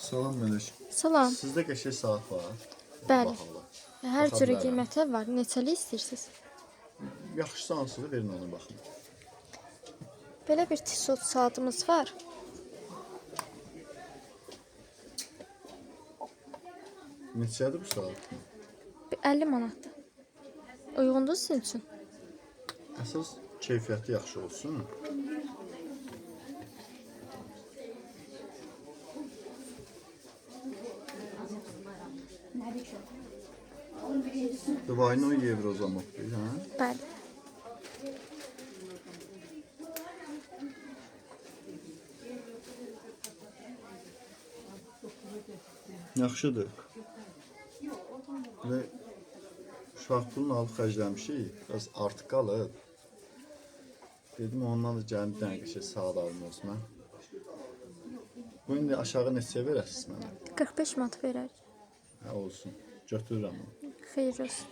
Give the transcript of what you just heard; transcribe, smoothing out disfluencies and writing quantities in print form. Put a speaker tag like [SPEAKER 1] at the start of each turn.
[SPEAKER 1] Salam Melek.
[SPEAKER 2] Salam.
[SPEAKER 1] Sizdə qəşəng saat var.
[SPEAKER 2] Bəli.
[SPEAKER 1] Bahalı.
[SPEAKER 2] Hər
[SPEAKER 1] Baxa
[SPEAKER 2] cürə
[SPEAKER 1] bilərəm.
[SPEAKER 2] qiymətlər var. Neçəli istəyirsiniz?
[SPEAKER 1] Yaxşısı hansıdır, verin ona baxın.
[SPEAKER 2] Belə bir Tissot saatımız var.
[SPEAKER 1] Neçədir bu saat?
[SPEAKER 2] Bir 50 manatdır. Uyğundur sizin üçün.
[SPEAKER 1] Əsas keyfiyyəti yaxşı olsun. Двойной евро zamokdur, hə?
[SPEAKER 2] Bəli.
[SPEAKER 1] Yaxşıdır. Və uşaq pulunu alıb xərcləmişik, biraz artıq qalıb. Dedim ondan da gəlin bir dənə qəşəng saat alım olsun mən. Bu indi aşağı neçəyə verəsiniz mənə?
[SPEAKER 2] 45 manat verərik.
[SPEAKER 1] Hə, olsun. Götürürəm onu.
[SPEAKER 2] Xeyir olsun.